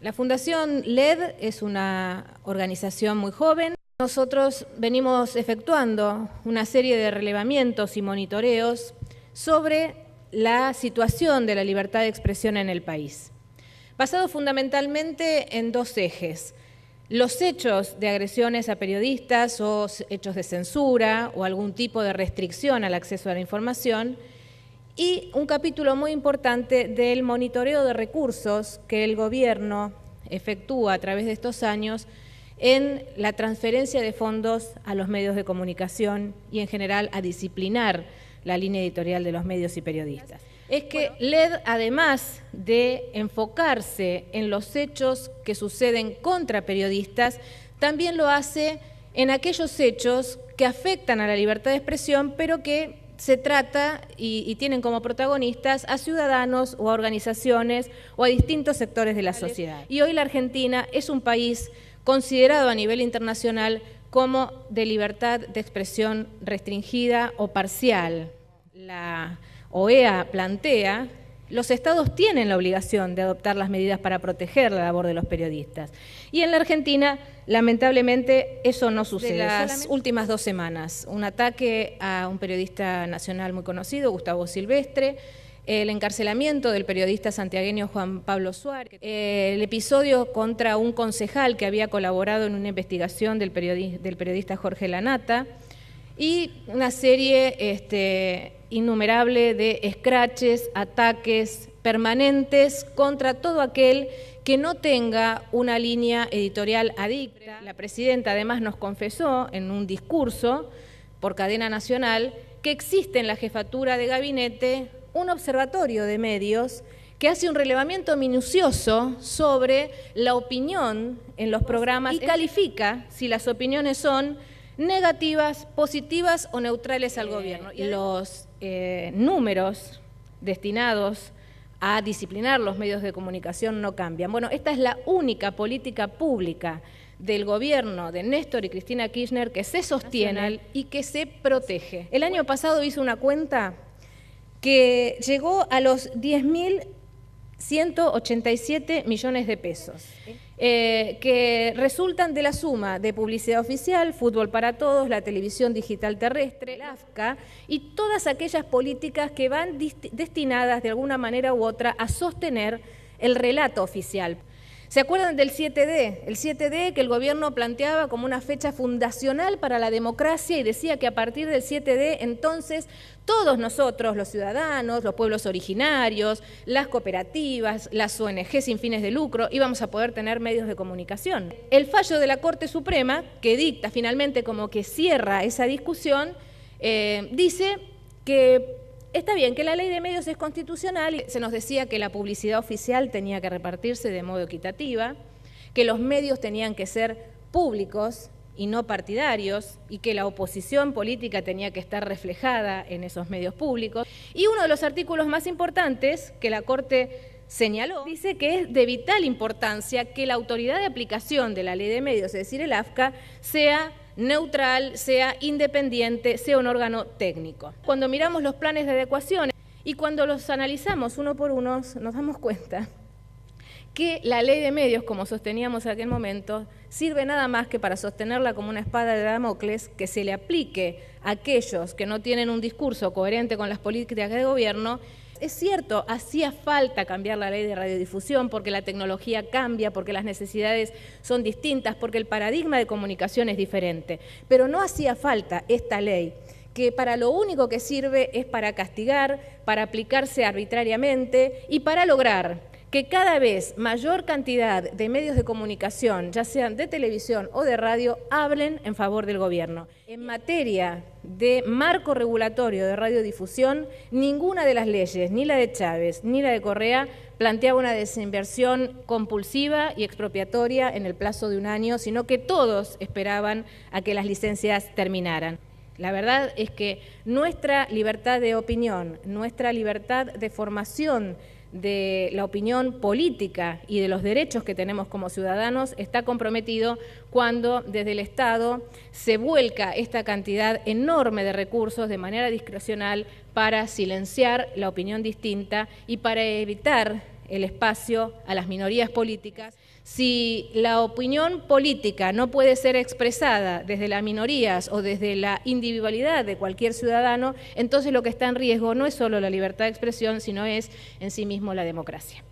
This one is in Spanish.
La Fundación LED es una organización muy joven. Nosotros venimos efectuando una serie de relevamientos y monitoreos sobre la situación de la libertad de expresión en el país, basado fundamentalmente en dos ejes: los hechos de agresiones a periodistas o hechos de censura o algún tipo de restricción al acceso a la información, y un capítulo muy importante del monitoreo de recursos que el gobierno efectúa a través de estos años en la transferencia de fondos a los medios de comunicación y en general a disciplinar la línea editorial de los medios y periodistas. Es que LED, además de enfocarse en los hechos que suceden contra periodistas, también lo hace en aquellos hechos que afectan a la libertad de expresión, pero que se trata y tienen como protagonistas a ciudadanos o a organizaciones o a distintos sectores de la sociedad. Y hoy la Argentina es un país considerado a nivel internacional como de libertad de expresión restringida o parcial. La OEA plantea: los estados tienen la obligación de adoptar las medidas para proteger la labor de los periodistas. Y en la Argentina, lamentablemente, eso no sucede. De las últimas 2 semanas, un ataque a un periodista nacional muy conocido, Gustavo Silvestre, el encarcelamiento del periodista santiagueño Juan Pablo Suárez, el episodio contra un concejal que había colaborado en una investigación del periodista Jorge Lanata, y una serie innumerable de escraches, ataques permanentes contra todo aquel que no tenga una línea editorial adicta. La presidenta además nos confesó en un discurso por cadena nacional que existe en la jefatura de gabinete un observatorio de medios que hace un relevamiento minucioso sobre la opinión en los programas y califica si las opiniones son negativas, positivas o neutrales al gobierno. Y los números destinados a disciplinar los medios de comunicación no cambian. Bueno, esta es la única política pública del gobierno de Néstor y Cristina Kirchner que se sostiene y que se protege. El año pasado hizo una cuenta que llegó a los 10.187 millones de pesos, que resultan de la suma de publicidad oficial, Fútbol para Todos, la televisión digital terrestre, la AFCA y todas aquellas políticas que van destinadas de alguna manera u otra a sostener el relato oficial. ¿Se acuerdan del 7D? El 7D que el gobierno planteaba como una fecha fundacional para la democracia y decía que a partir del 7D entonces todos nosotros, los ciudadanos, los pueblos originarios, las cooperativas, las ONG sin fines de lucro, íbamos a poder tener medios de comunicación. El fallo de la Corte Suprema, que dicta finalmente como que cierra esa discusión, dice que está bien, que la ley de medios es constitucional y se nos decía que la publicidad oficial tenía que repartirse de modo equitativa, que los medios tenían que ser públicos y no partidarios y que la oposición política tenía que estar reflejada en esos medios públicos. Y uno de los artículos más importantes que la Corte señaló dice que es de vital importancia que la autoridad de aplicación de la ley de medios, es decir, el AFCA, sea neutral, sea independiente, sea un órgano técnico. Cuando miramos los planes de adecuación y cuando los analizamos uno por uno, nos damos cuenta que la ley de medios, como sosteníamos en aquel momento, sirve nada más que para sostenerla como una espada de Damocles que se le aplique a aquellos que no tienen un discurso coherente con las políticas de gobierno. Es cierto, hacía falta cambiar la ley de radiodifusión porque la tecnología cambia, porque las necesidades son distintas, porque el paradigma de comunicación es diferente, pero no hacía falta esta ley, que para lo único que sirve es para castigar, para aplicarse arbitrariamente y para lograr que cada vez mayor cantidad de medios de comunicación, ya sean de televisión o de radio, hablen en favor del gobierno. En materia de marco regulatorio de radiodifusión, ninguna de las leyes, ni la de Chávez ni la de Correa, planteaba una desinversión compulsiva y expropiatoria en el plazo de 1 año, sino que todos esperaban a que las licencias terminaran. La verdad es que nuestra libertad de opinión, nuestra libertad de formación de la opinión política y de los derechos que tenemos como ciudadanos está comprometido cuando desde el Estado se vuelca esta cantidad enorme de recursos de manera discrecional para silenciar la opinión distinta y para evitar el espacio a las minorías políticas. Si la opinión política no puede ser expresada desde las minorías o desde la individualidad de cualquier ciudadano, entonces lo que está en riesgo no es solo la libertad de expresión, sino es en sí mismo la democracia.